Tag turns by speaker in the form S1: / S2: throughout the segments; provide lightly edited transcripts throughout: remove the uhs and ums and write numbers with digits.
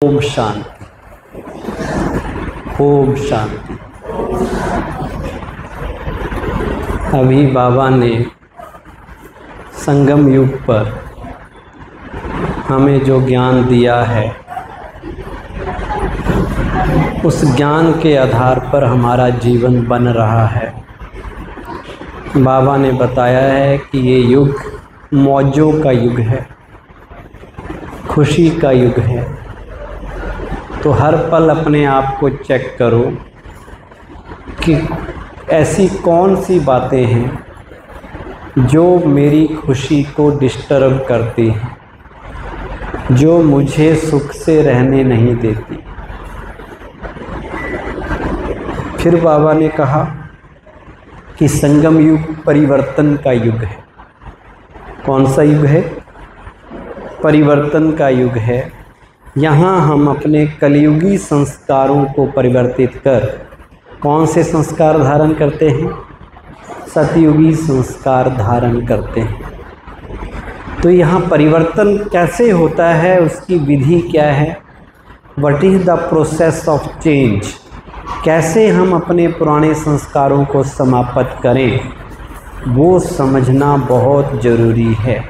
S1: ओम शांति। ओम शांति। अभी बाबा ने संगम युग पर हमें जो ज्ञान दिया है, उस ज्ञान के आधार पर हमारा जीवन बन रहा है। बाबा ने बताया है कि ये युग मौजों का युग है, खुशी का युग है। तो हर पल अपने आप को चेक करो कि ऐसी कौन सी बातें हैं जो मेरी खुशी को डिस्टर्ब करती हैं, जो मुझे सुख से रहने नहीं देती। फिर बाबा ने कहा कि संगम युग परिवर्तन का युग है। कौन सा युग है? परिवर्तन का युग है। यहाँ हम अपने कलयुगी संस्कारों को परिवर्तित कर कौन से संस्कार धारण करते हैं? सतयुगी संस्कार धारण करते हैं। तो यहाँ परिवर्तन कैसे होता है, उसकी विधि क्या है? What is the process of change? कैसे हम अपने पुराने संस्कारों को समाप्त करें, वो समझना बहुत ज़रूरी है।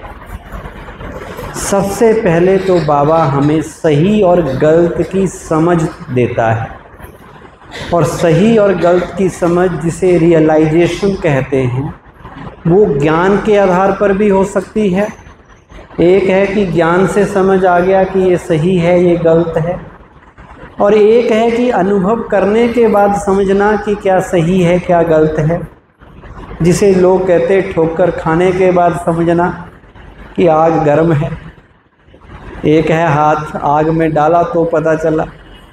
S1: सबसे पहले तो बाबा हमें सही और गलत की समझ देता है, और सही और गलत की समझ, जिसे रियलाइजेशन कहते हैं, वो ज्ञान के आधार पर भी हो सकती है। एक है कि ज्ञान से समझ आ गया कि ये सही है, ये गलत है, और एक है कि अनुभव करने के बाद समझना कि क्या सही है, क्या गलत है, जिसे लोग कहते ठोकर खाने के बाद समझना कि आग गर्म है। एक है हाथ आग में डाला तो पता चला,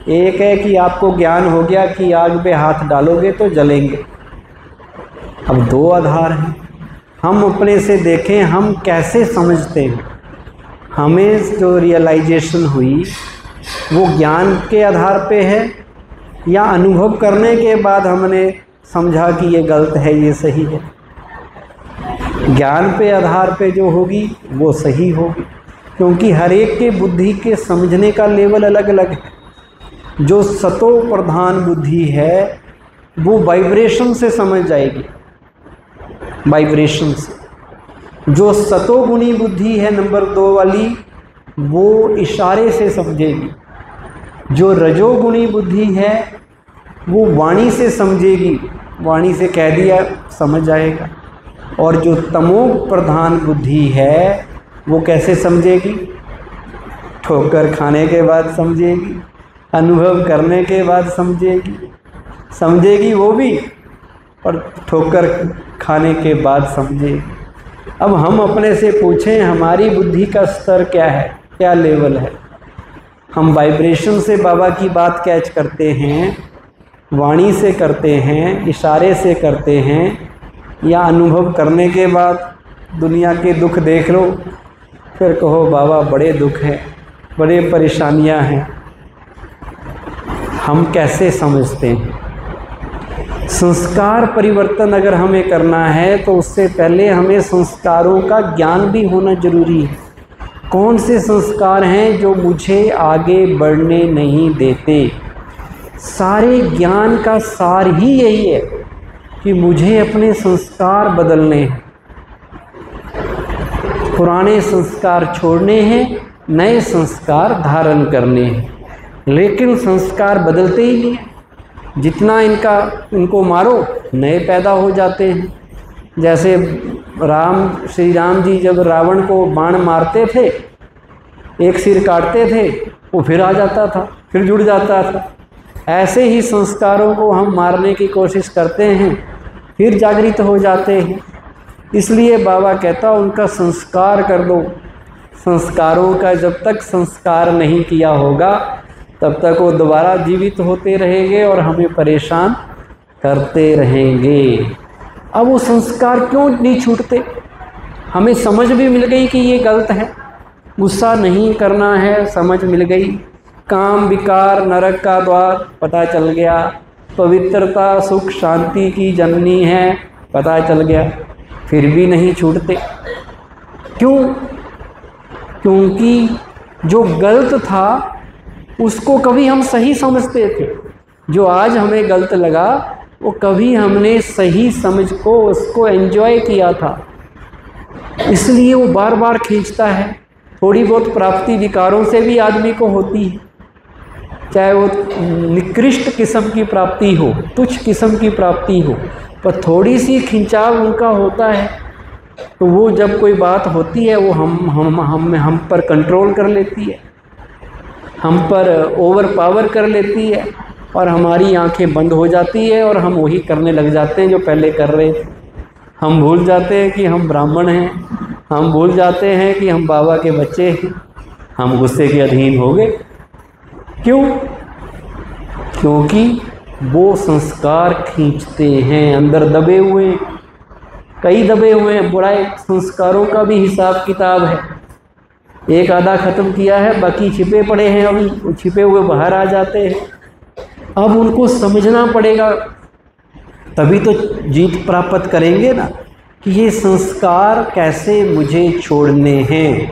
S1: एक है कि आपको ज्ञान हो गया कि आग पे हाथ डालोगे तो जलेंगे। अब दो आधार हैं। हम अपने से देखें हम कैसे समझते हैं। हमें जो रियलाइजेशन हुई वो ज्ञान के आधार पे है, या अनुभव करने के बाद हमने समझा कि ये गलत है, ये सही है। ज्ञान पे आधार पे जो होगी वो सही होगी, क्योंकि हर एक के बुद्धि के समझने का लेवल अलग अलग है। जो सतो प्रधान बुद्धि है वो वाइब्रेशन से समझ जाएगी, वाइब्रेशन से। जो सतोगुणी बुद्धि है नंबर 2 वाली, वो इशारे से समझेगी। जो रजोगुणी बुद्धि है वो वाणी से समझेगी, वाणी से कह दिया समझ जाएगा। और जो तमो प्रधान बुद्धि है वो कैसे समझेगी? ठोकर खाने के बाद समझेगी, अनुभव करने के बाद समझेगी। समझेगी वो भी, और ठोकर खाने के बाद समझेगी। अब हम अपने से पूछें हमारी बुद्धि का स्तर क्या है, क्या लेवल है? हम वाइब्रेशन से बाबा की बात कैच करते हैं, वाणी से करते हैं, इशारे से करते हैं, या अनुभव करने के बाद दुनिया के दुख देख लो फिर कहो बाबा बड़े दुख हैं, बड़े परेशानियां हैं। हम कैसे समझते हैं? संस्कार परिवर्तन अगर हमें करना है तो उससे पहले हमें संस्कारों का ज्ञान भी होना जरूरी है। कौन से संस्कार हैं जो मुझे आगे बढ़ने नहीं देते? सारे ज्ञान का सार ही यही है कि मुझे अपने संस्कार बदलने हैं, पुराने संस्कार छोड़ने हैं, नए संस्कार धारण करने हैं। लेकिन संस्कार बदलते ही नहीं। जितना इनको मारो नए पैदा हो जाते हैं। जैसे श्री राम जी जब रावण को बाण मारते थे, एक सिर काटते थे, वो फिर आ जाता था, फिर जुड़ जाता था। ऐसे ही संस्कारों को हम मारने की कोशिश करते हैं, फिर जागृत हो जाते हैं। इसलिए बाबा कहता उनका संस्कार कर दो। संस्कारों का जब तक संस्कार नहीं किया होगा तब तक वो दोबारा जीवित होते रहेंगे और हमें परेशान करते रहेंगे। अब वो संस्कार क्यों नहीं छूटते? हमें समझ भी मिल गई कि ये गलत है, गुस्सा नहीं करना है, समझ मिल गई। काम विकार नरक का द्वार पता चल गया। पवित्रता सुख शांति की जननी है, पता चल गया। फिर भी नहीं छूटते। क्यों? क्योंकि जो गलत था उसको कभी हम सही समझते थे। जो आज हमें गलत लगा वो कभी हमने सही समझ को उसको एंजॉय किया था, इसलिए वो बार बार खींचता है। थोड़ी बहुत प्राप्ति विकारों से भी आदमी को होती है, चाहे वो निकृष्ट किस्म की प्राप्ति हो, तुच्छ किस्म की प्राप्ति हो, पर थोड़ी सी खिंचाव उनका होता है। तो वो जब कोई बात होती है वो हम पर कंट्रोल कर लेती है, हम पर ओवर पावर कर लेती है और हमारी आंखें बंद हो जाती है और हम वही करने लग जाते हैं जो पहले कर रहे थे। हम भूल जाते हैं कि हम ब्राह्मण हैं, हम भूल जाते हैं कि हम बाबा के बच्चे हैं, हम गुस्से के अधीन हो गए। क्यों? क्योंकि वो संस्कार खींचते हैं, अंदर दबे हुए, कई दबे हुए हैं। बुराई संस्कारों का भी हिसाब किताब है, एक आधा ख़त्म किया है, बाकी छिपे पड़े हैं, अभी छिपे हुए बाहर आ जाते हैं। अब उनको समझना पड़ेगा, तभी तो जीत प्राप्त करेंगे ना, कि ये संस्कार कैसे मुझे छोड़ने हैं।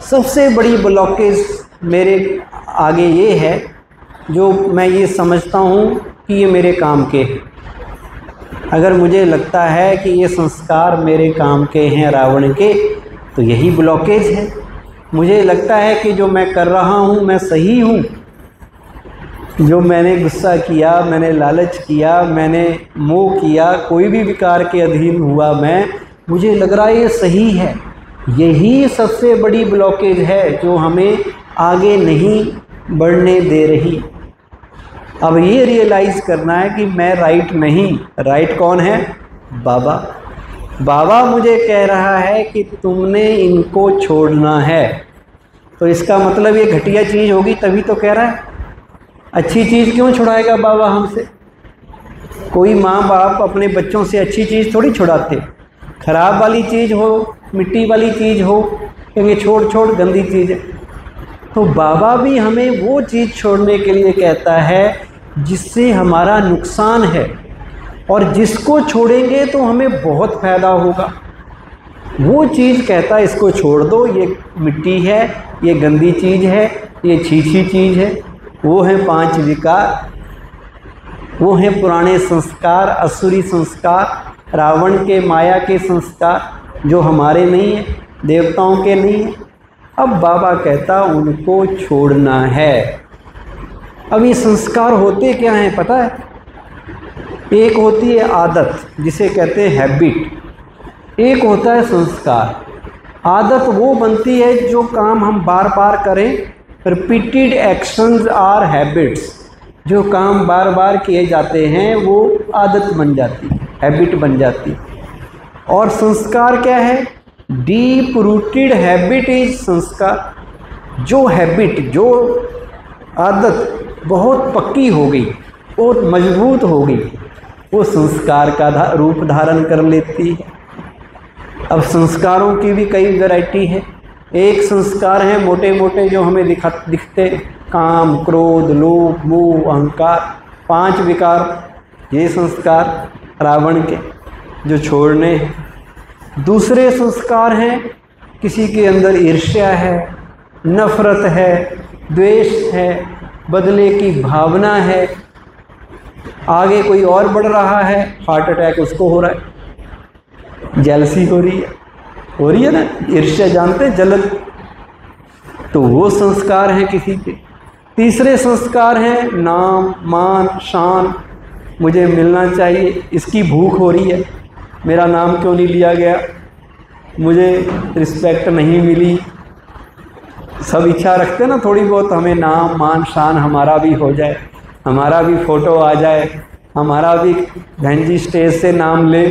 S1: सबसे बड़ी ब्लॉकेज मेरे आगे ये है, जो मैं ये समझता हूँ कि ये मेरे काम के हैं। अगर मुझे लगता है कि ये संस्कार मेरे काम के हैं रावण के, तो यही ब्लॉकेज है। मुझे लगता है कि जो मैं कर रहा हूँ मैं सही हूँ, जो मैंने गुस्सा किया, मैंने लालच किया, मैंने मोह किया, कोई भी विकार के अधीन हुआ मैं, मुझे लग रहा है ये सही है। यही सबसे बड़ी ब्लॉकेज है जो हमें आगे नहीं बढ़ने दे रही। अब ये रियलाइज़ करना है कि मैं राइट नहीं। राइट कौन है? बाबा। बाबा मुझे कह रहा है कि तुमने इनको छोड़ना है, तो इसका मतलब ये घटिया चीज़ होगी तभी तो कह रहा है। अच्छी चीज़ क्यों छुड़ाएगा बाबा हमसे? कोई माँ बाप अपने बच्चों से अच्छी चीज़ थोड़ी छुड़ाते। खराब वाली चीज़ हो, मिट्टी वाली चीज़ हो, कहेंगे छोड़ छोड़, गंदी चीज़ है। तो बाबा भी हमें वो चीज़ छोड़ने के लिए कहता है जिससे हमारा नुकसान है, और जिसको छोड़ेंगे तो हमें बहुत फ़ायदा होगा। वो चीज़ कहता है इसको छोड़ दो, ये मिट्टी है, ये गंदी चीज़ है, ये छीछी चीज़ है। वो हैं 5 विकार, वो हैं पुराने संस्कार, असुरी संस्कार, रावण के माया के संस्कार, जो हमारे नहीं हैं, देवताओं के नहीं हैं। अब बाबा कहता उनको छोड़ना है। अब ये संस्कार होते क्या हैं पता है? एक होती है आदत, जिसे कहते हैं हैबिट, एक होता है संस्कार। आदत वो बनती है जो काम हम बार बार करें, रिपीटेड एक्शंस आर हैबिट्स। जो काम बार बार किए जाते हैं वो आदत बन जाती है, हैबिट बन जाती है। और संस्कार क्या है? डीप रूटेड हैबिट इज संस्कार। जो हैबिट, जो आदत बहुत पक्की हो गई, बहुत मजबूत हो गई, वो संस्कार का रूप धारण कर लेती है। अब संस्कारों की भी कई वैरायटी है। एक संस्कार है मोटे मोटे जो हमें दिखते, काम, क्रोध, लोभ, मोह, अहंकार, 5 विकार। ये संस्कार रावण के जो छोड़ने हैं। दूसरे संस्कार हैं, किसी के अंदर ईर्ष्या है, नफरत है, द्वेष है, बदले की भावना है, आगे कोई और बढ़ रहा है, हार्ट अटैक उसको हो रहा है, जेलसी हो रही है ना, ईर्ष्या जानते, जलन। तो वो संस्कार हैं किसी के। तीसरे संस्कार हैं नाम, मान, शान, मुझे मिलना चाहिए, इसकी भूख हो रही है, मेरा नाम क्यों नहीं लिया गया, मुझे रिस्पेक्ट नहीं मिली। सब इच्छा रखते ना थोड़ी बहुत, हमें नाम, मान, शान हमारा भी हो जाए, हमारा भी फ़ोटो आ जाए, हमारा भी बहन जी स्टेज से नाम ले।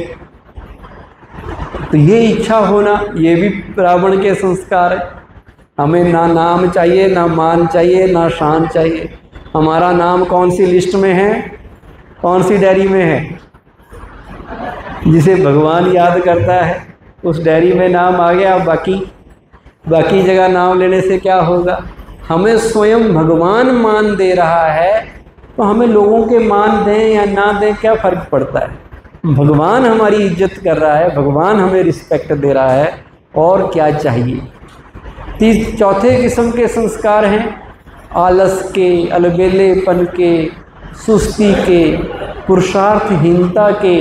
S1: तो ये इच्छा होना, ये भी रावण के संस्कार है। हमें ना नाम चाहिए, ना मान चाहिए, ना शान चाहिए। हमारा नाम कौन सी लिस्ट में है, कौन सी डायरी में है? जिसे भगवान याद करता है उस डायरी में नाम आ गया। बाकी जगह नाम लेने से क्या होगा? हमें स्वयं भगवान मान दे रहा है, तो हमें लोगों के मान दें या ना दें क्या फ़र्क पड़ता है? भगवान हमारी इज्जत कर रहा है, भगवान हमें रिस्पेक्ट दे रहा है, और क्या चाहिए? चौथे किस्म के संस्कार हैं आलस के, अलबेलेपन के, सुस्ती के, पुरुषार्थहीनता के।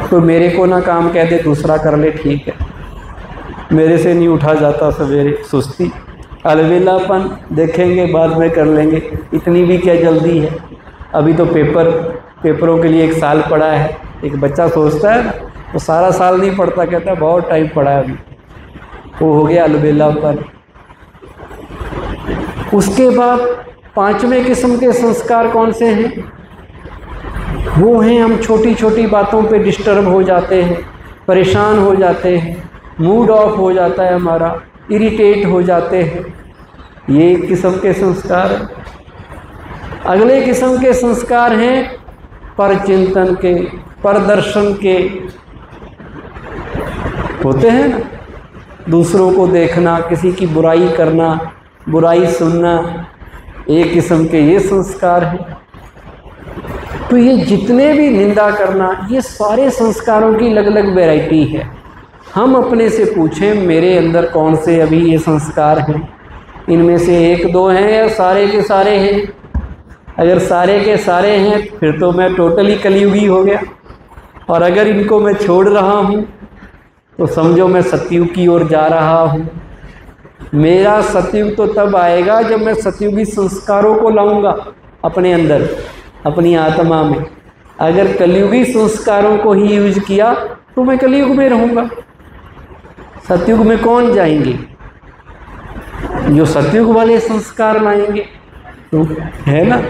S1: तो मेरे को ना काम कह दे, दूसरा कर ले, ठीक है, मेरे से नहीं उठा जाता सवेरे। सुस्ती, अलबेलापन, देखेंगे बाद में कर लेंगे, इतनी भी क्या जल्दी है, अभी तो पेपरों के लिए 1 साल पड़ा है। एक बच्चा सोचता है तो सारा साल नहीं पढ़ता, कहता है बहुत टाइम पड़ा है अभी, वो हो गया अलबेलापन। उसके बाद 5वें किस्म के संस्कार कौन से हैं? वो हैं हम छोटी छोटी बातों पे डिस्टर्ब हो जाते हैं, परेशान हो जाते हैं, मूड ऑफ हो जाता है हमारा, इरिटेट हो जाते हैं। ये एक किस्म के संस्कार हैं। अगले किस्म के संस्कार हैं परचिंतन के, परदर्शन के, होते हैं ना, दूसरों को देखना, किसी की बुराई करना, बुराई सुनना, एक किस्म के ये संस्कार हैं। तो ये जितने भी निंदा करना, ये सारे संस्कारों की अलग अलग वैरायटी है। हम अपने से पूछें मेरे अंदर कौन से अभी ये संस्कार हैं, इनमें से 1-2 हैं या सारे के सारे हैं? अगर सारे के सारे हैं फिर तो मैं टोटली कलियुगी हो गया, और अगर इनको मैं छोड़ रहा हूँ तो समझो मैं सतयुग की ओर जा रहा हूँ। मेरा सतयुग तो तब आएगा जब मैं सतयुगी संस्कारों को लाऊंगा अपने अंदर, अपनी आत्मा में। अगर कलियुगी संस्कारों को ही यूज किया तो मैं कलियुग में रहूँगा। सतयुग में कौन जाएंगे? जो सतयुग वाले संस्कार लाएंगे, तो है ना।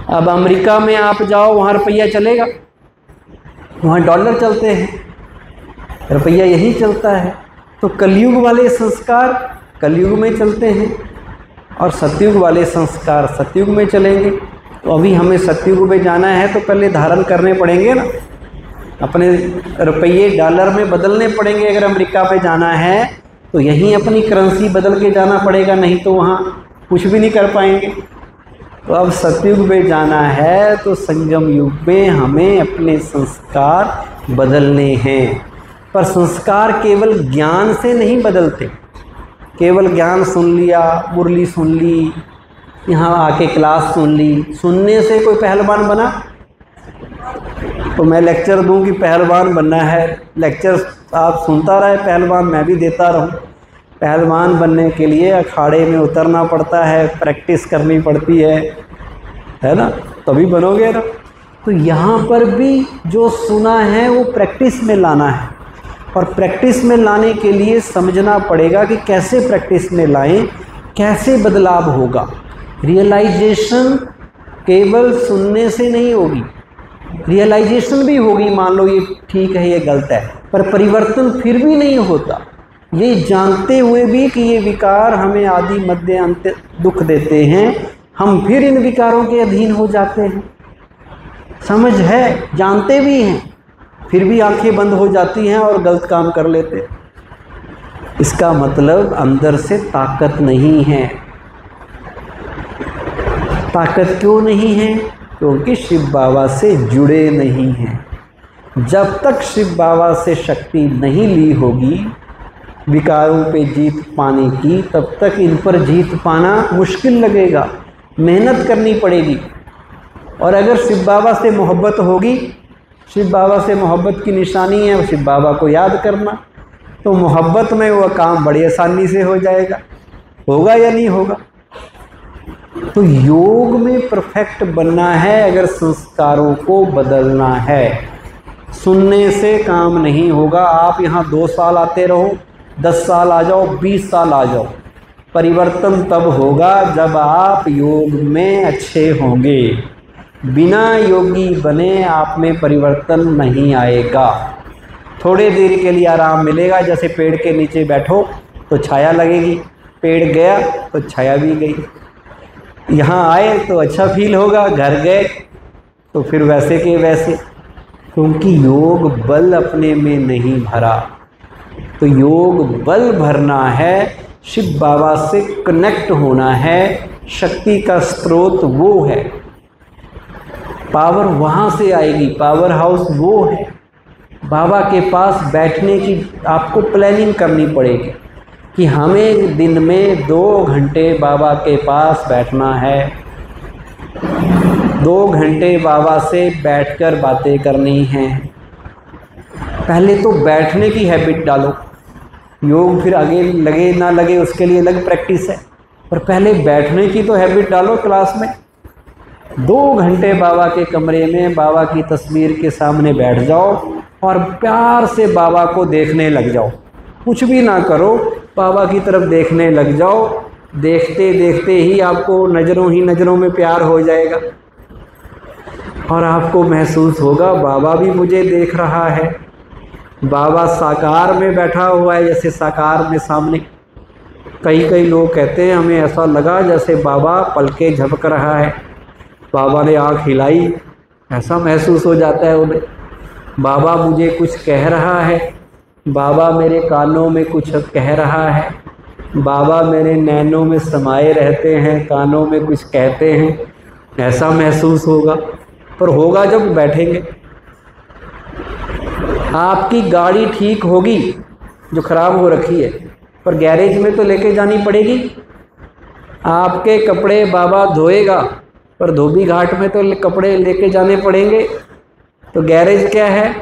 S1: अब अमेरिका में आप जाओ, वहाँ रुपया चलेगा, वहाँ डॉलर चलते हैं, रुपया यही चलता है। तो कलयुग वाले संस्कार कलयुग में चलते हैं और सतयुग वाले संस्कार सतयुग में चलेंगे। तो अभी हमें सतयुग में जाना है तो पहले धारण करने पड़ेंगे ना, अपने रुपये डॉलर में बदलने पड़ेंगे। अगर अमेरिका पे जाना है तो यहीं अपनी करेंसी बदल के जाना पड़ेगा, नहीं तो वहाँ कुछ भी नहीं कर पाएंगे। तो अब सतयुग में जाना है तो संगम युग में हमें अपने संस्कार बदलने हैं। पर संस्कार केवल ज्ञान से नहीं बदलते। केवल ज्ञान सुन लिया, मुरली सुन ली, यहाँ आके क्लास सुन ली, सुनने से कोई पहलवान बना? तो मैं लेक्चर दूं कि पहलवान बनना है, लेक्चर आप सुनता रहे, पहलवान मैं भी देता रहूं। पहलवान बनने के लिए अखाड़े में उतरना पड़ता है, प्रैक्टिस करनी पड़ती है ना, तभी बनोगे ना। तो यहाँ पर भी जो सुना है वो प्रैक्टिस में लाना है, और प्रैक्टिस में लाने के लिए समझना पड़ेगा कि कैसे प्रैक्टिस में लाएं, कैसे बदलाव होगा। रियलाइजेशन केवल सुनने से नहीं होगी, रियलाइजेशन भी होगी, मान लो ये ठीक है ये गलत है, पर परिवर्तन फिर भी नहीं होता। ये जानते हुए भी कि ये विकार हमें आदि मध्य अंत दुख देते हैं, हम फिर इन विकारों के अधीन हो जाते हैं। समझ है, जानते भी हैं, फिर भी आंखें बंद हो जाती हैं और गलत काम कर लेते हैं। इसका मतलब अंदर से ताकत नहीं है। ताकत क्यों नहीं है? क्योंकि शिव बाबा से जुड़े नहीं हैं। जब तक शिव बाबा से शक्ति नहीं ली होगी विकारों पे जीत पाने की, तब तक इन पर जीत पाना मुश्किल लगेगा, मेहनत करनी पड़ेगी। और अगर शिव बाबा से मोहब्बत होगी, शिव बाबा से मोहब्बत की निशानी है शिव बाबा को याद करना, तो मोहब्बत में वह काम बड़ी आसानी से हो जाएगा। होगा या नहीं होगा? तो योग में परफेक्ट बनना है अगर संस्कारों को बदलना है। सुनने से काम नहीं होगा। आप यहाँ 2 साल आते रहो, 10 साल आ जाओ, 20 साल आ जाओ, परिवर्तन तब होगा जब आप योग में अच्छे होंगे। बिना योगी बने आप में परिवर्तन नहीं आएगा। थोड़े देर के लिए आराम मिलेगा, जैसे पेड़ के नीचे बैठो तो छाया लगेगी, पेड़ गया तो छाया भी गई। यहाँ आए तो अच्छा फील होगा, घर गए तो फिर वैसे के वैसे, क्योंकि योग बल अपने में नहीं भरा। तो योग बल भरना है, शिव बाबा से कनेक्ट होना है। शक्ति का स्रोत वो है, पावर वहाँ से आएगी, पावर हाउस वो है। बाबा के पास बैठने की आपको प्लानिंग करनी पड़ेगी। कि हमें दिन में 2 घंटे बाबा के पास बैठना है, 2 घंटे बाबा से बैठकर बातें करनी हैं। पहले तो बैठने की हैबिट डालो। योग फिर आगे लगे ना लगे उसके लिए अलग प्रैक्टिस है, पर पहले बैठने की तो हैबिट डालो क्लास में। 2 घंटे बाबा के कमरे में बाबा की तस्वीर के सामने बैठ जाओ और प्यार से बाबा को देखने लग जाओ। कुछ भी ना करो, बाबा की तरफ देखने लग जाओ। देखते देखते ही आपको नज़रों ही नज़रों में प्यार हो जाएगा और आपको महसूस होगा बाबा भी मुझे देख रहा है। बाबा साकार में बैठा हुआ है, जैसे साकार में सामने। कई लोग कहते हैं हमें ऐसा लगा जैसे बाबा पलके झपक रहा है, बाबा ने आँख हिलाई, ऐसा महसूस हो जाता है उन्हें। बाबा मुझे कुछ कह रहा है, बाबा मेरे कानों में कुछ कह रहा है, बाबा मेरे नैनों में समाये रहते हैं, कानों में कुछ कहते हैं, ऐसा महसूस होगा। पर होगा जब बैठेंगे। आपकी गाड़ी ठीक होगी जो ख़राब हो रखी है, पर गैरेज में तो लेके जानी पड़ेगी। आपके कपड़े बाबा धोएगा, पर धोबी घाट में तो कपड़े लेके जाने पड़ेंगे। तो गैरेज क्या है?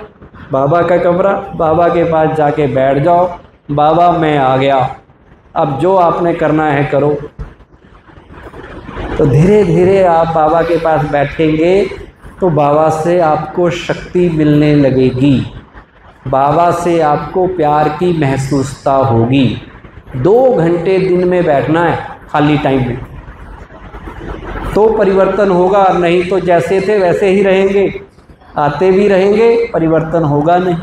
S1: बाबा का कमरा। बाबा के पास जाके बैठ जाओ, बाबा मैं आ गया, अब जो आपने करना है करो। तो धीरे धीरे आप बाबा के पास बैठेंगे तो बाबा से आपको शक्ति मिलने लगेगी, बाबा से आपको प्यार की महसूसता होगी। 2 घंटे दिन में बैठना है खाली टाइम में, तो परिवर्तन होगा, नहीं तो जैसे थे वैसे ही रहेंगे। आते भी रहेंगे, परिवर्तन होगा नहीं,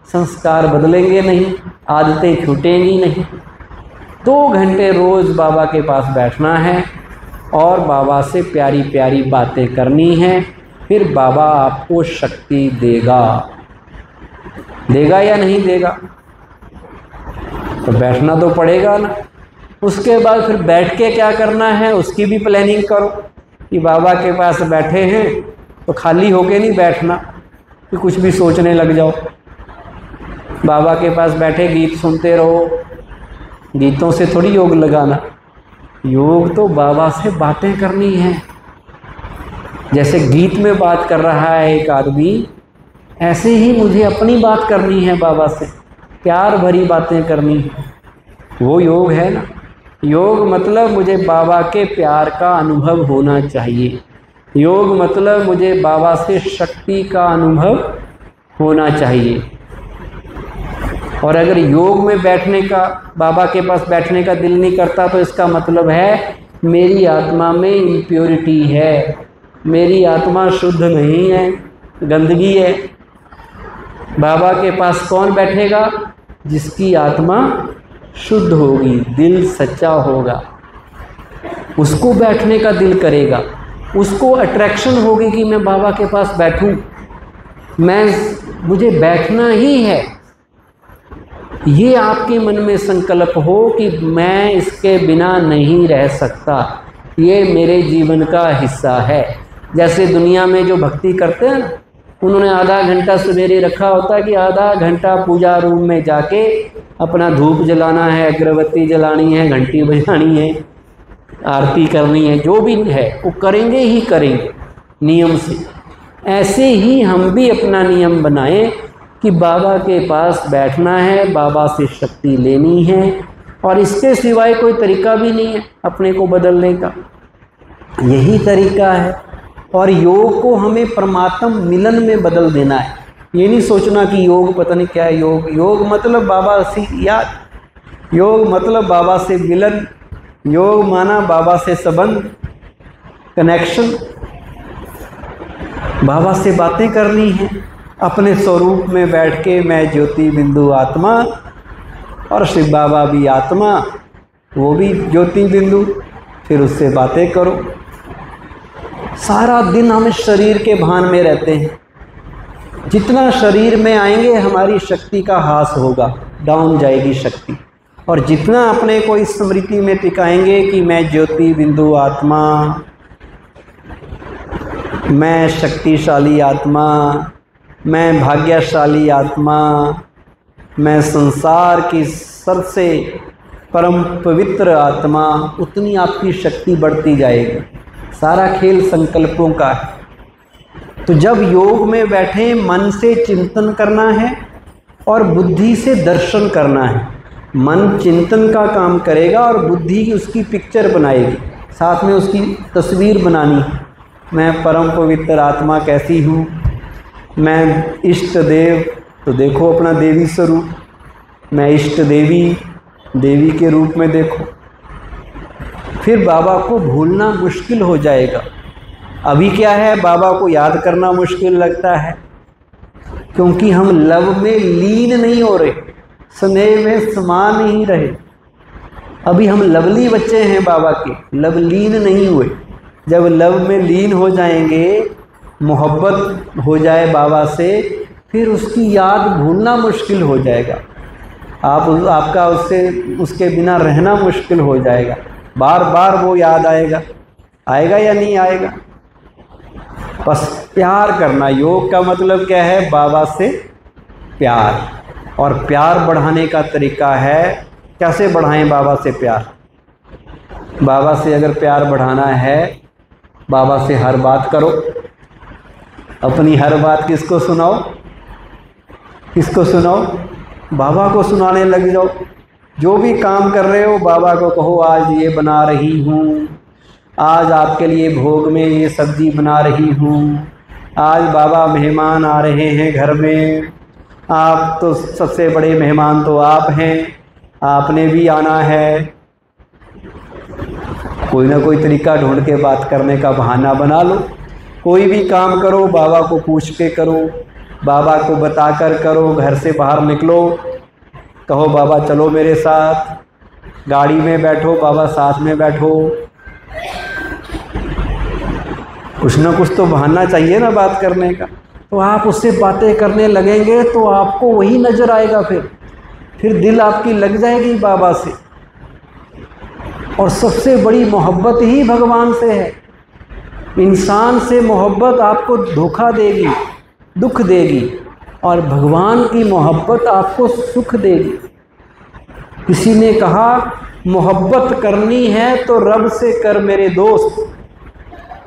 S1: संस्कार बदलेंगे नहीं, आदतें छूटेंगी नहीं। 2 घंटे रोज़ बाबा के पास बैठना है और बाबा से प्यारी प्यारी बातें करनी हैं। फिर बाबा आपको शक्ति देगा। देगा या नहीं देगा? तो बैठना तो पड़ेगा ना। उसके बाद फिर बैठ के क्या करना है उसकी भी प्लानिंग करो कि बाबा के पास बैठे हैं तो खाली होके नहीं बैठना कि कुछ भी सोचने लग जाओ। बाबा के पास बैठे गीत सुनते रहो, गीतों से थोड़ी योग लगाना। योग तो बाबा से बातें करनी है। जैसे गीत में बात कर रहा है एक आदमी, ऐसे ही मुझे अपनी बात करनी है बाबा से, प्यार भरी बातें करनी है। वो योग है ना। योग मतलब मुझे बाबा के प्यार का अनुभव होना चाहिए। योग मतलब मुझे बाबा से शक्ति का अनुभव होना चाहिए। और अगर योग में बैठने का, बाबा के पास बैठने का दिल नहीं करता तो इसका मतलब है मेरी आत्मा में इम्प्योरिटी है, मेरी आत्मा शुद्ध नहीं है, गंदगी है। बाबा के पास कौन बैठेगा? जिसकी आत्मा शुद्ध होगी, दिल सच्चा होगा, उसको बैठने का दिल करेगा, उसको अट्रैक्शन होगी कि मैं बाबा के पास बैठूं, मुझे बैठना ही है। ये आपके मन में संकल्प हो कि मैं इसके बिना नहीं रह सकता, ये मेरे जीवन का हिस्सा है। जैसे दुनिया में जो भक्ति करते हैं, उन्होंने आधा घंटा सवेरे रखा होता है कि आधा घंटा पूजा रूम में जाके अपना धूप जलाना है, अगरबत्ती जलानी है, घंटी बजानी है, आरती करनी है, जो भी है वो करेंगे ही करेंगे नियम से। ऐसे ही हम भी अपना नियम बनाएं कि बाबा के पास बैठना है, बाबा से शक्ति लेनी है, और इसके सिवाय कोई तरीका भी नहीं है अपने को बदलने का। यही तरीका है। और योग को हमें परमात्म मिलन में बदल देना है। ये नहीं सोचना कि योग पता नहीं क्या है। योग मतलब बाबा से याद, योग मतलब बाबा से मिलन, योग माना बाबा से संबंध, कनेक्शन। बाबा से बातें करनी है अपने स्वरूप में बैठ के। मैं ज्योति बिंदु आत्मा, और शिव बाबा भी आत्मा, वो भी ज्योति बिंदु। फिर उससे बातें करो। सारा दिन हम इस शरीर के भान में रहते हैं। जितना शरीर में आएंगे हमारी शक्ति का ह्रास होगा, डाउन जाएगी शक्ति। और जितना अपने को इस स्मृति में टिकाएंगे कि मैं ज्योति बिंदु आत्मा, मैं शक्तिशाली आत्मा, मैं भाग्यशाली आत्मा, मैं संसार की सबसे परम पवित्र आत्मा, उतनी आपकी शक्ति बढ़ती जाएगी। सारा खेल संकल्पों का है। तो जब योग में बैठे, मन से चिंतन करना है और बुद्धि से दर्शन करना है। मन चिंतन का काम करेगा और बुद्धि उसकी पिक्चर बनाएगी, साथ में उसकी तस्वीर बनानी है। मैं परम पवित्र आत्मा कैसी हूँ, मैं इष्ट देव, तो देखो अपना देवी स्वरूप, मैं इष्ट देवी, देवी के रूप में देखो। फिर बाबा को भूलना मुश्किल हो जाएगा। अभी क्या है, बाबा को याद करना मुश्किल लगता है, क्योंकि हम लव में लीन नहीं हो रहे, स्नेह में समा नहीं रहे। अभी हम लवली बच्चे हैं बाबा के, लव लीन नहीं हुए। जब लव में लीन हो जाएंगे, मोहब्बत हो जाए बाबा से, फिर उसकी याद भूलना मुश्किल हो जाएगा। आपका उसके बिना रहना मुश्किल हो जाएगा। बार बार वो याद आएगा या नहीं आएगा। बस प्यार करना, योग का मतलब क्या है, बाबा से प्यार। और प्यार बढ़ाने का तरीका है, कैसे बढ़ाएं बाबा से प्यार। बाबा से अगर प्यार बढ़ाना है, बाबा से हर बात करो। अपनी हर बात किसको सुनाओ, किसको सुनाओ, बाबा को सुनाने लग जाओ। जो भी काम कर रहे हो बाबा को कहो, आज ये बना रही हूँ, आज आपके लिए भोग में ये सब्जी बना रही हूँ, आज बाबा मेहमान आ रहे हैं घर में, आप तो सबसे बड़े मेहमान तो आप हैं, आपने भी आना है। कोई ना कोई तरीका ढूंढ के बात करने का बहाना बना लो। कोई भी काम करो बाबा को पूछ के करो, बाबा को बताकर करो। घर से बाहर निकलो, कहो बाबा चलो मेरे साथ, गाड़ी में बैठो बाबा साथ में बैठो। कुछ ना कुछ तो बहाना चाहिए ना बात करने का। तो आप उससे बातें करने लगेंगे तो आपको वही नज़र आएगा। फिर दिल आपकी लग जाएगी बाबा से। और सबसे बड़ी मोहब्बत ही भगवान से है। इंसान से मोहब्बत आपको धोखा देगी, दुख देगी, और भगवान की मोहब्बत आपको सुख देगी। किसी ने कहा, मोहब्बत करनी है तो रब से कर मेरे दोस्त,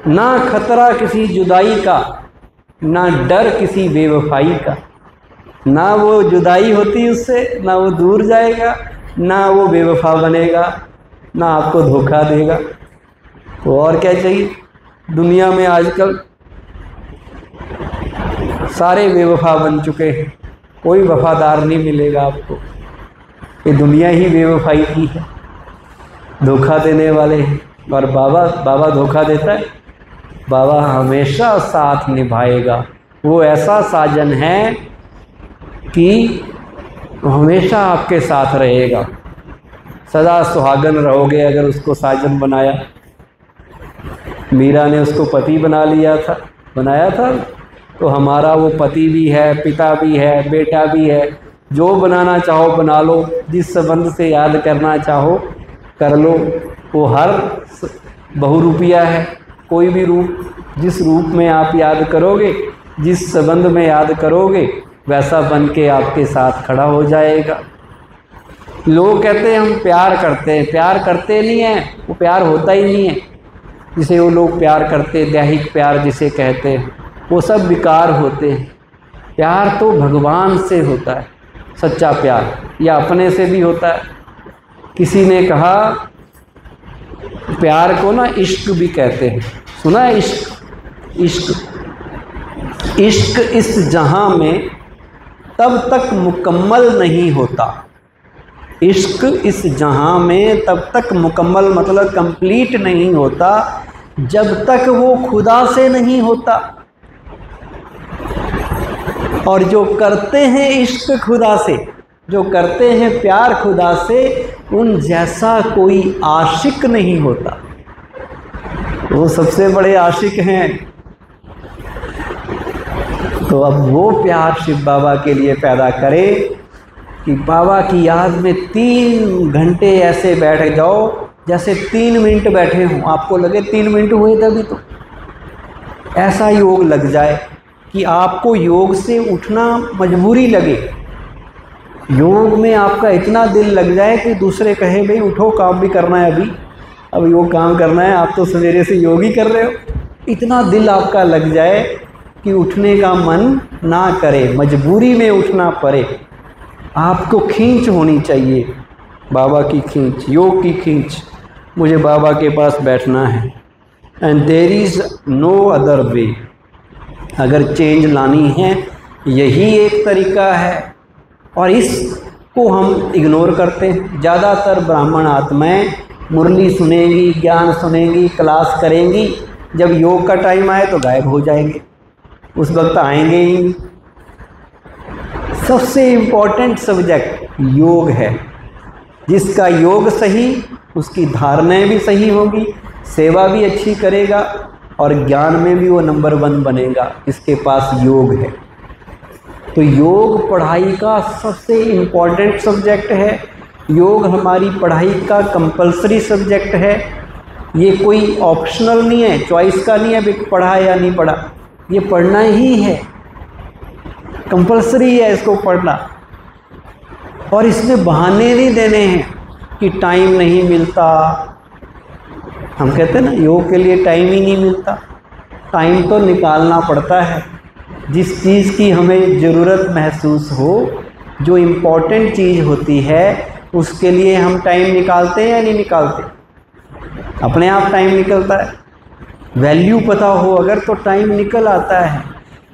S1: ना खतरा किसी जुदाई का, ना डर किसी बेवफाई का। ना वो जुदाई होती उससे, ना वो दूर जाएगा, ना वो बेवफा बनेगा, ना आपको धोखा देगा। तो और क्या चाहिए। दुनिया में आजकल सारे बेवफा बन चुके हैं, कोई वफादार नहीं मिलेगा आपको। ये दुनिया ही बेवफाई की है, धोखा देने वाले हैं। और बाबा धोखा देता है, बाबा हमेशा साथ निभाएगा। वो ऐसा साजन है कि हमेशा आपके साथ रहेगा, सदा सुहागन रहोगे अगर उसको साजन बनाया। मीरा ने उसको पति बनाया था, तो हमारा वो पति भी है, पिता भी है, बेटा भी है। जो बनाना चाहो बना लो, जिस संबंध से याद करना चाहो कर लो। वो हर बहुरूपिया है, कोई भी रूप, जिस रूप में आप याद करोगे, जिस संबंध में याद करोगे, वैसा बन के आपके साथ खड़ा हो जाएगा। लोग कहते हैं हम प्यार करते हैं, प्यार करते नहीं हैं, वो प्यार होता ही नहीं है। जिसे वो लोग प्यार करते, दैहिक प्यार जिसे कहते हैं, वो सब बेकार होते हैं। प्यार तो भगवान से होता है, सच्चा प्यार, या अपने से भी होता है। किसी ने कहा, प्यार को ना इश्क भी कहते हैं, सुना है इश्क? इश्क इस जहां में तब तक मुकम्मल नहीं होता। इश्क इस जहां में तब तक मुकम्मल मतलब कंप्लीट नहीं होता जब तक वो खुदा से नहीं होता। और जो करते हैं इश्क खुदा से, जो करते हैं प्यार खुदा से, उन जैसा कोई आशिक नहीं होता। वो सबसे बड़े आशिक हैं। तो अब वो प्यार शिव बाबा के लिए पैदा करे कि बाबा की याद में 3 घंटे ऐसे बैठ जाओ जैसे 3 मिनट बैठे हों, आपको लगे 3 मिनट हुए तभी तो। ऐसा योग लग जाए कि आपको योग से उठना मजबूरी लगे। योग में आपका इतना दिल लग जाए कि दूसरे कहे भाई उठो काम भी करना है, अभी अब योग काम करना है, आप तो सवेरे से योग ही कर रहे हो। इतना दिल आपका लग जाए कि उठने का मन ना करे, मजबूरी में उठना पड़े। आपको खींच होनी चाहिए, बाबा की खींच, योग की खींच, मुझे बाबा के पास बैठना है। And there is no other way. अगर चेंज लानी है यही एक तरीका है, और इसको हम इग्नोर करते हैं। ज़्यादातर ब्राह्मण आत्माएं मुरली सुनेंगी, ज्ञान सुनेंगी, क्लास करेंगी, जब योग का टाइम आए तो गायब हो जाएंगे, उस वक्त आएंगे ही। सबसे इम्पोर्टेंट सब्जेक्ट योग है। जिसका योग सही, उसकी धारणाएं भी सही होगी, सेवा भी अच्छी करेगा और ज्ञान में भी वो नंबर 1 बनेगा, इसके पास योग है। तो योग पढ़ाई का सबसे इम्पोर्टेंट सब्जेक्ट है। योग हमारी पढ़ाई का कंपलसरी सब्जेक्ट है। ये कोई ऑप्शनल नहीं है, चॉइस का नहीं है भी पढ़ा या नहीं पढ़ा, ये पढ़ना ही है, कंपलसरी है इसको पढ़ना। और इसमें बहाने नहीं देने हैं कि टाइम नहीं मिलता। हम कहते हैं ना योग के लिए टाइम ही नहीं मिलता, टाइम तो निकालना पड़ता है। जिस चीज़ की हमें ज़रूरत महसूस हो, जो इम्पोर्टेंट चीज़ होती है, उसके लिए हम टाइम निकालते हैं या नहीं निकालते? अपने आप टाइम निकलता है। वैल्यू पता हो अगर तो टाइम निकल आता है।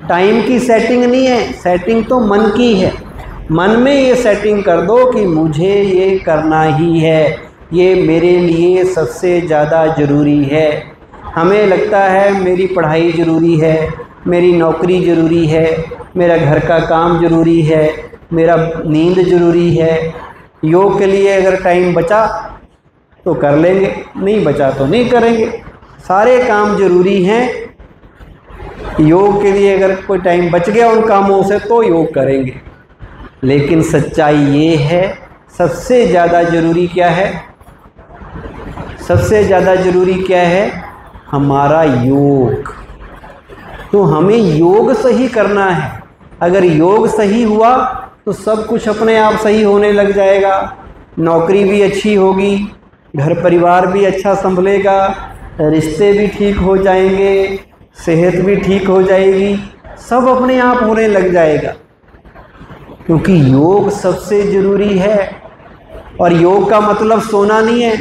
S1: टाइम की सेटिंग नहीं है, सेटिंग तो मन की है। मन में ये सेटिंग कर दो कि मुझे ये करना ही है, ये मेरे लिए सबसे ज़्यादा ज़रूरी है। हमें लगता है मेरी पढ़ाई ज़रूरी है, मेरी नौकरी ज़रूरी है, मेरा घर का काम ज़रूरी है, मेरा नींद ज़रूरी है। योग के लिए अगर टाइम बचा तो कर लेंगे, नहीं बचा तो नहीं करेंगे। सारे काम ज़रूरी हैं। योग के लिए अगर कोई टाइम बच गया उन कामों से तो योग करेंगे। लेकिन सच्चाई ये है, सबसे ज़्यादा ज़रूरी क्या है? सबसे ज़्यादा ज़रूरी क्या है? हमारा योग। तो हमें योग सही करना है। अगर योग सही हुआ तो सब कुछ अपने आप सही होने लग जाएगा। नौकरी भी अच्छी होगी, घर परिवार भी अच्छा संभलेगा, रिश्ते भी ठीक हो जाएंगे, सेहत भी ठीक हो जाएगी, सब अपने आप होने लग जाएगा। क्योंकि योग सबसे ज़रूरी है। और योग का मतलब सोना नहीं है।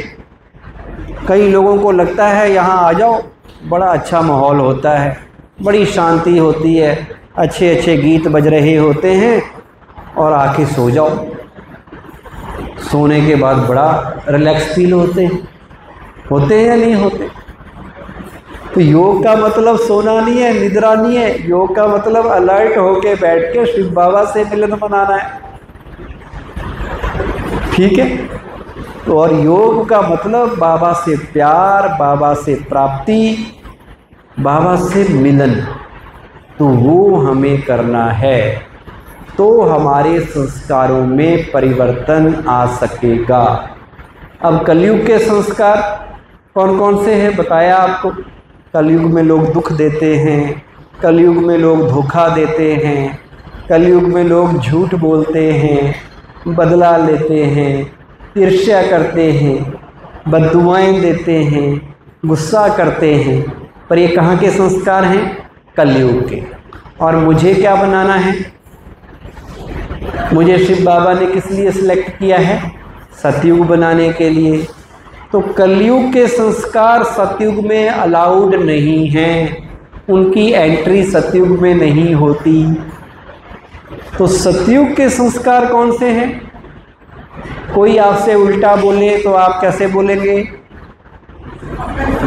S1: कई लोगों को लगता है यहाँ आ जाओ, बड़ा अच्छा माहौल होता है, बड़ी शांति होती है, अच्छे अच्छे गीत बज रहे होते हैं और आके सो जाओ। सोने के बाद बड़ा रिलैक्स फील होते हैं या नहीं होते? तो योग का मतलब सोना नहीं है, निद्रा नहीं है। योग का मतलब अलर्ट होके बैठ के शिव बाबा से मिलन मनाना है। ठीक है? तो और योग का मतलब बाबा से प्यार, बाबा से प्राप्ति, बाबा से मिलन, तो वो हमें करना है। तो हमारे संस्कारों में परिवर्तन आ सकेगा। अब कलयुग के संस्कार कौन कौन से हैं बताया आपको। कलयुग में लोग दुख देते हैं, कलयुग में लोग धोखा देते हैं, कलयुग में लोग झूठ बोलते हैं, बदला लेते हैं, ईर्ष्या करते हैं, बद्दुआएं देते हैं, गुस्सा करते हैं। पर ये कहाँ के संस्कार हैं? कलयुग के। और मुझे क्या बनाना है? मुझे शिव बाबा ने किस लिए सिलेक्ट किया है? सतयुग बनाने के लिए। तो कलयुग के संस्कार सतयुग में अलाउड नहीं हैं, उनकी एंट्री सतयुग में नहीं होती। तो सतयुग के संस्कार कौन से हैं? कोई आपसे उल्टा बोले तो आप कैसे बोलेंगे?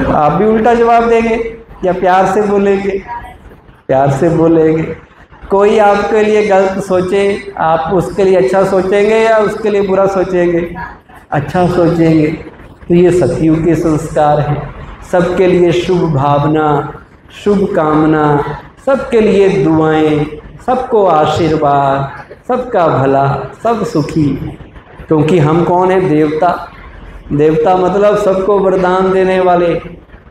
S1: आप भी उल्टा जवाब देंगे या प्यार से बोलेंगे? प्यार से बोलेंगे। कोई आपके लिए गलत सोचे, आप उसके लिए अच्छा सोचेंगे या उसके लिए बुरा सोचेंगे? अच्छा सोचेंगे। तो ये सतयुग के संस्कार हैं। सबके लिए शुभ भावना, शुभ कामना, सबके लिए दुआएं, सबको आशीर्वाद, सबका भला, सब सुखी। क्योंकि हम कौन है? देवता। देवता मतलब सबको वरदान देने वाले,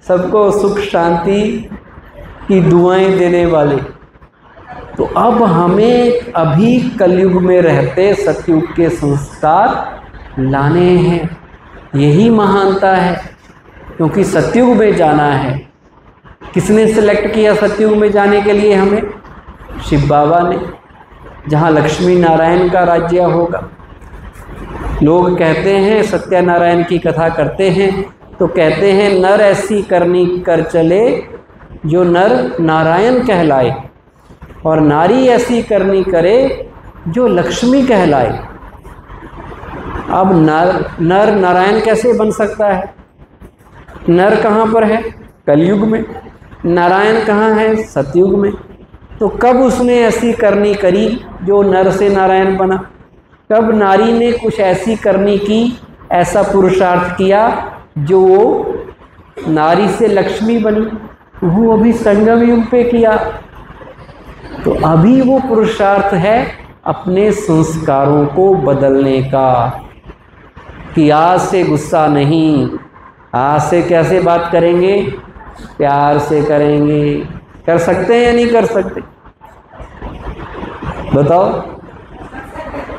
S1: सबको सुख शांति की दुआएं देने वाले। तो अब हमें अभी कलयुग में रहते सतयुग के संस्कार लाने हैं। यही महानता है, क्योंकि सतयुग में जाना है। किसने सिलेक्ट किया सतयुग में जाने के लिए हमें? शिव बाबा ने, जहाँ लक्ष्मी नारायण का राज्य होगा। लोग कहते हैं, सत्यनारायण की कथा करते हैं तो कहते हैं नर ऐसी करनी कर चले जो नर नारायण कहलाए, और नारी ऐसी करनी करे जो लक्ष्मी कहलाए। अब नर नारायण कैसे बन सकता है? नर कहाँ पर है? कलयुग में। नारायण कहाँ है? सतयुग में। तो कब उसने ऐसी करनी करी जो नर से नारायण बना? कब नारी ने कुछ ऐसी करनी की, ऐसा पुरुषार्थ किया जो वो नारी से लक्ष्मी बनी? वो अभी संगम युग पे किया। तो अभी वो पुरुषार्थ है अपने संस्कारों को बदलने का, कि आज से गुस्सा नहीं, आज से कैसे बात करेंगे? प्यार से करेंगे। कर सकते हैं या नहीं कर सकते? बताओ,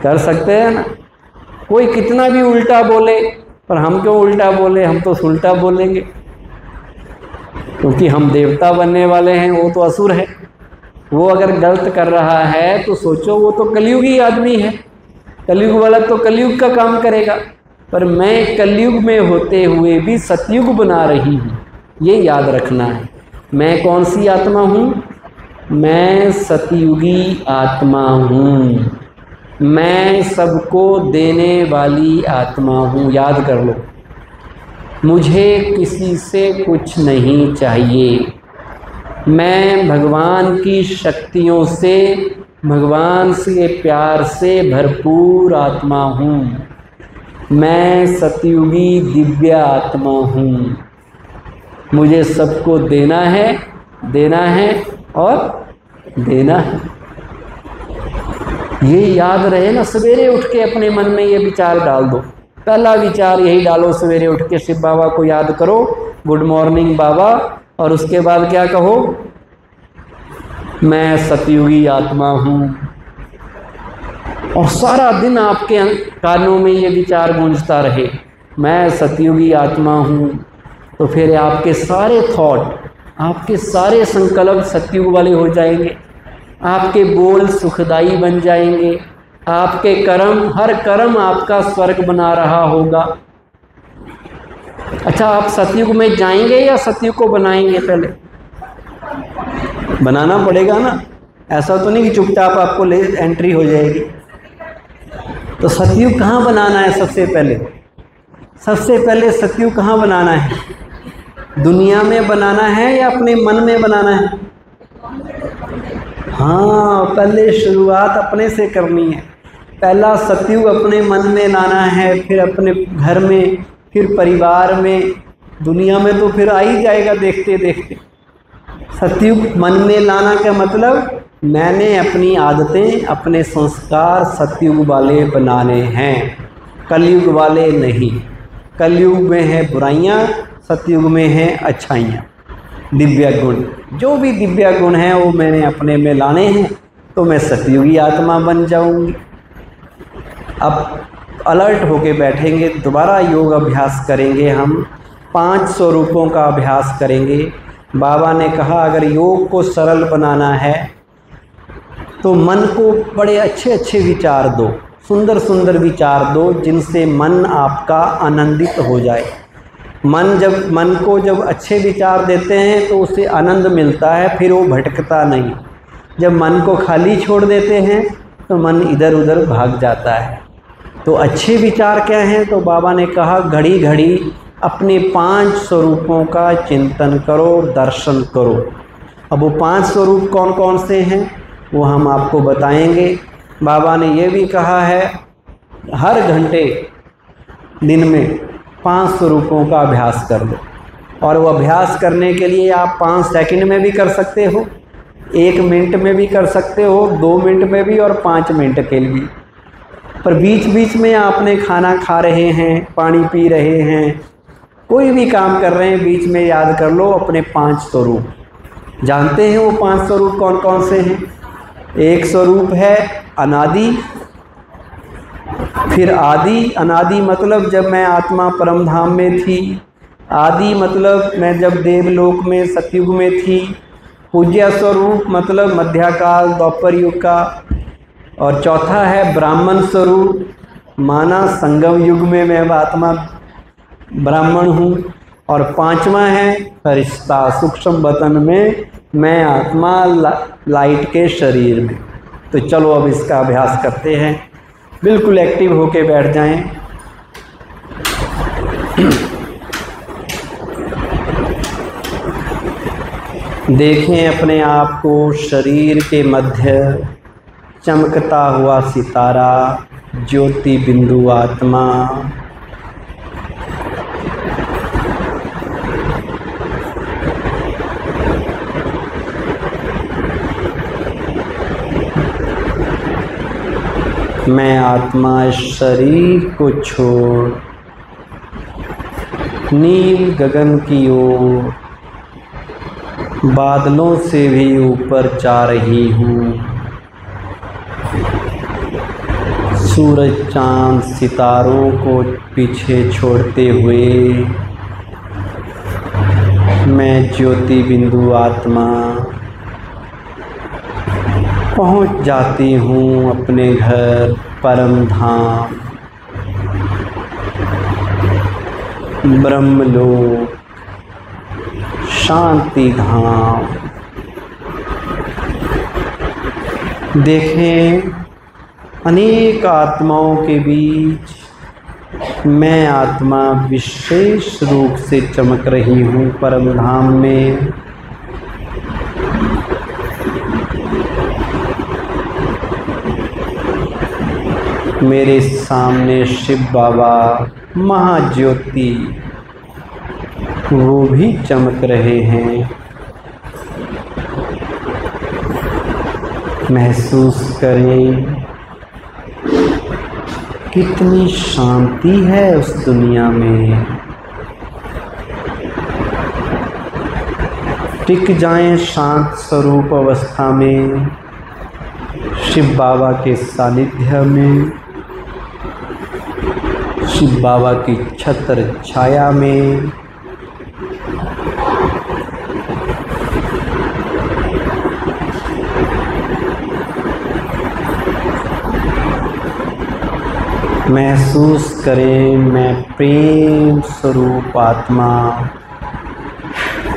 S1: कर सकते हैं ना? कोई कितना भी उल्टा बोले, पर हम क्यों उल्टा बोले? हम तो उल्टा बोलेंगे, क्योंकि हम देवता बनने वाले हैं, वो तो असुर है। वो अगर गलत कर रहा है तो सोचो वो तो कलयुगी आदमी है, कलयुग वाला तो कलयुग का काम करेगा। पर मैं कलयुग में होते हुए भी सतयुग बना रही हूँ, ये याद रखना है। मैं कौन सी आत्मा हूँ? मैं सतयुगी आत्मा हूँ। मैं सबको देने वाली आत्मा हूँ, याद कर लो। मुझे किसी से कुछ नहीं चाहिए। मैं भगवान की शक्तियों से, भगवान से प्यार से भरपूर आत्मा हूँ। मैं सतयुगी दिव्य आत्मा हूँ। मुझे सबको देना है, देना है और देना है। ये याद रहे ना। सवेरे उठ के अपने मन में ये विचार डाल दो। पहला विचार यही डालो, सवेरे उठ के शिव बाबा को याद करो, गुड मॉर्निंग बाबा, और उसके बाद क्या कहो? मैं सतयुगी आत्मा हूँ। और सारा दिन आपके कानों में ये विचार गूंजता रहे, मैं सतयुगी आत्मा हूँ। तो फिर आपके सारे थॉट, आपके सारे संकल्प सतयुग वाले हो जाएंगे। आपके बोल सुखदाई बन जाएंगे। आपके कर्म, हर कर्म आपका स्वर्ग बना रहा होगा। अच्छा, आप सतयुग में जाएंगे या सतयुग को बनाएंगे? पहले बनाना पड़ेगा ना। ऐसा तो नहीं कि चुपचाप आपको ले एंट्री हो जाएगी। तो सतयुग कहाँ बनाना है? सबसे पहले सतयुग कहाँ बनाना है? दुनिया में बनाना है या अपने मन में बनाना है? हाँ, पहले शुरुआत अपने से करनी है। पहला सतयुग अपने मन में लाना है, फिर अपने घर में, फिर परिवार में, दुनिया में तो फिर आ ही जाएगा देखते देखते। सतयुग मन में लाना का मतलब मैंने अपनी आदतें, अपने संस्कार सतयुग वाले बनाने हैं, कलयुग वाले नहीं। कलयुग में है बुराइयाँ, सतयुग में है अच्छाइयाँ, दिव्य गुण। जो भी दिव्य गुण हैं वो मैंने अपने में लाने हैं, तो मैं सतयुगी आत्मा बन जाऊंगी। अब अलर्ट होके बैठेंगे, दोबारा योग अभ्यास करेंगे। हम 5 स्वरूपों का अभ्यास करेंगे। बाबा ने कहा अगर योग को सरल बनाना है तो मन को बड़े अच्छे अच्छे विचार दो, सुंदर सुंदर विचार दो, जिनसे मन आपका आनंदित हो जाए। मन को जब अच्छे विचार देते हैं तो उसे आनंद मिलता है, फिर वो भटकता नहीं। जब मन को खाली छोड़ देते हैं तो मन इधर उधर भाग जाता है। तो अच्छे विचार क्या हैं? तो बाबा ने कहा घड़ी घड़ी अपने 5 स्वरूपों का चिंतन करो, दर्शन करो। अब वो 5 स्वरूप कौन कौन से हैं वो हम आपको बताएंगे। बाबा ने ये भी कहा है हर घंटे दिन में 5 स्वरूपों का अभ्यास कर लो। और वो अभ्यास करने के लिए आप 5 सेकंड में भी कर सकते हो, 1 मिनट में भी कर सकते हो, 2 मिनट में भी और 5 मिनट के लिए। पर बीच बीच में आपने खाना खा रहे हैं, पानी पी रहे हैं, कोई भी काम कर रहे हैं, बीच में याद कर लो अपने 5 स्वरूप। जानते हैं वो 5 स्वरूप कौन कौन से हैं? एक स्वरूप है अनादि, फिर आदि। अनादि मतलब जब मैं आत्मा परम धाम में थी, आदि मतलब मैं जब देवलोक में सतयुग में थी, पूज्य स्वरूप मतलब मध्यकाल द्वापर युग का, और चौथा है ब्राह्मण स्वरूप, माना संगम युग में मैं आत्मा ब्राह्मण हूँ, और पांचवा है फरिश्ता, सूक्ष्म वतन में मैं आत्मा लाइट के शरीर में। तो चलो अब इसका अभ्यास करते हैं, बिल्कुल एक्टिव होके बैठ जाएं। देखें अपने आप को शरीर के मध्य चमकता हुआ सितारा, ज्योति बिंदु आत्मा। मैं आत्मा इस शरीर को छोड़ नील गगन की ओर बादलों से भी ऊपर जा रही हूँ। सूरज चांद सितारों को पीछे छोड़ते हुए मैं ज्योति बिंदु आत्मा पहुँच जाती हूँ अपने घर परम धाम ब्रह्मलोक शांति धाम। देखें अनेक आत्माओं के बीच मैं आत्मा विशेष रूप से चमक रही हूँ परम धाम में। मेरे सामने शिव बाबा महाज्योति वो भी चमक रहे हैं। महसूस करें कितनी शांति है उस दुनिया में। टिक जाएं शांत स्वरूप अवस्था में, शिव बाबा के सानिध्य में, शिव बाबा की छत्र छाया में। महसूस करें मैं प्रेम स्वरूप आत्मा,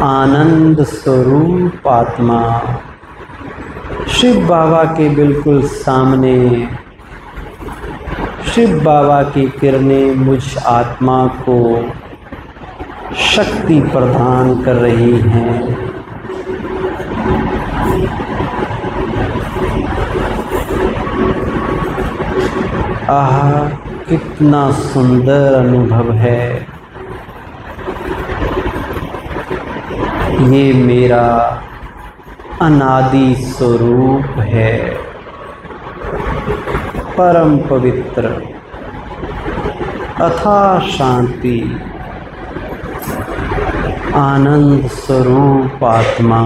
S1: आनंद स्वरूप आत्मा शिव बाबा के बिल्कुल सामने। शिव बाबा की किरणें मुझ आत्मा को शक्ति प्रदान कर रही हैं। आह कितना सुंदर अनुभव है। ये मेरा अनादि स्वरूप है, परम पवित्र अथाह शांति आनंद स्वरूप आत्मा।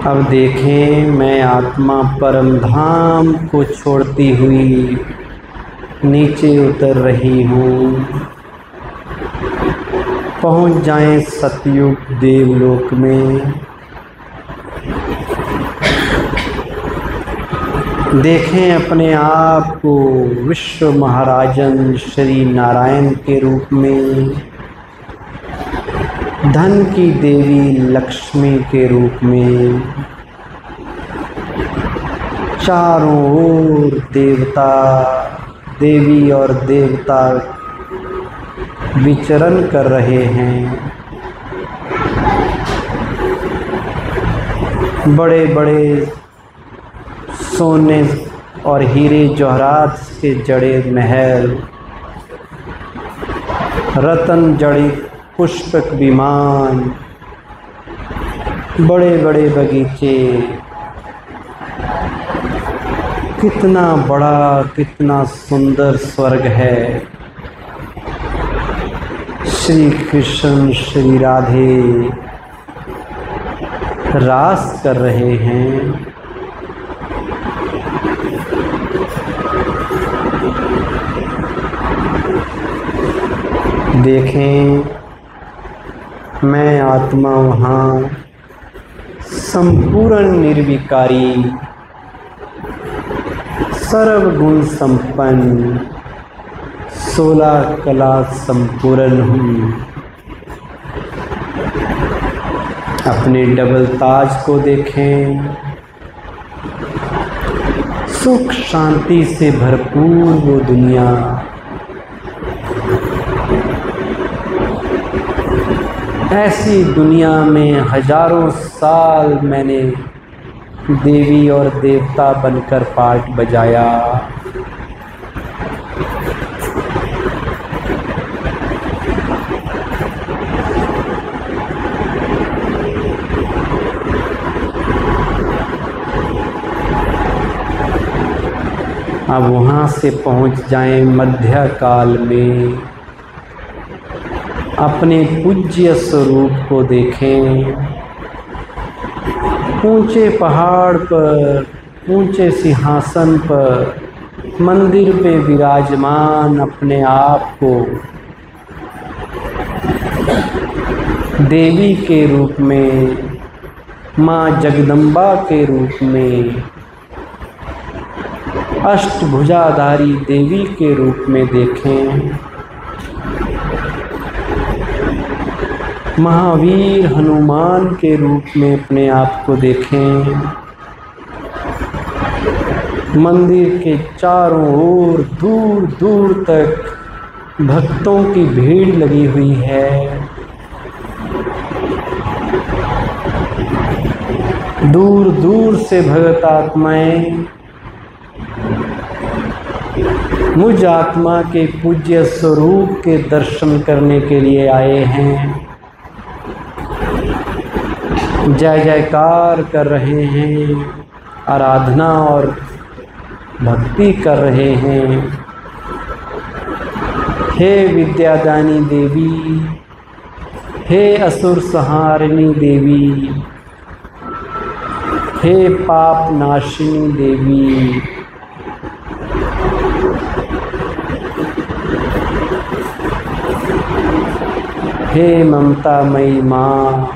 S1: अब देखें मैं आत्मा परम धाम को छोड़ती हुई नीचे उतर रही हूँ। पहुँच जाएं सतयुग देवलोक में। देखें अपने आप को विश्व महाराजन श्री नारायण के रूप में, धन की देवी लक्ष्मी के रूप में। चारों ओर देवता देवी और देवता विचरण कर रहे हैं। बड़े बड़े सोने और हीरे जवाहरात के जड़े महल, रतन जड़ित पुष्पक विमान, बड़े बड़े बगीचे। कितना बड़ा कितना सुंदर स्वर्ग है। श्री कृष्ण श्री राधे रास कर रहे हैं। देखें मैं आत्मा वहाँ संपूर्ण निर्विकारी सर्वगुण संपन्न 16 कला संपूर्ण हूँ। अपने डबल ताज को देखें, सुख शांति से भरपूर वो दुनिया। ऐसी दुनिया में हजारों साल मैंने देवी और देवता बनकर पार्ट बजाया। अब वहाँ से पहुँच जाएं मध्य काल में, अपने पूज्य स्वरूप को देखें। ऊंचे पहाड़ पर, ऊंचे सिंहासन पर, मंदिर पे विराजमान अपने आप को देवी के रूप में, माँ जगदम्बा के रूप में, अष्टभुजाधारी देवी के रूप में देखें। महावीर हनुमान के रूप में अपने आप को देखें। मंदिर के चारों ओर दूर दूर तक भक्तों की भीड़ लगी हुई है। दूर दूर से भगत आत्माएं मुझ आत्मा के पूज्य स्वरूप के दर्शन करने के लिए आए हैं। जय जयकार कर रहे हैं, आराधना और भक्ति कर रहे हैं। हे विद्यादानी देवी, हे असुर संहारिणी देवी, हे पाप नाशिनी देवी, हे ममतामयी माँ,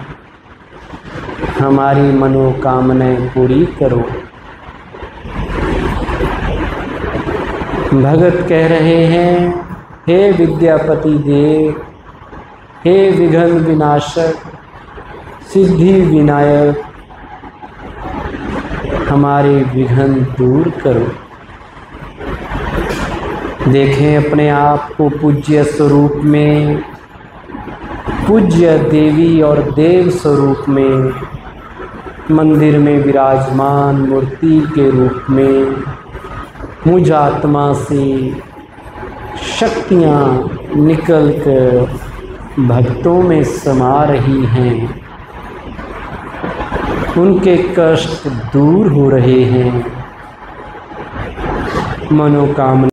S1: हमारी मनोकामनाएं पूरी करो। भगत कह रहे हैं, हे विद्यापति देव, हे विघ्न विनाशक, सिद्धि विनायक, हमारे विघ्न दूर करो। देखें अपने आप को पूज्य स्वरूप में, पूज्य देवी और देव स्वरूप में, मंदिर में विराजमान मूर्ति के रूप में। मुझ आत्मा से शक्तियाँ निकलकर भक्तों में समा रही हैं। उनके कष्ट दूर हो रहे हैं, मनोकामना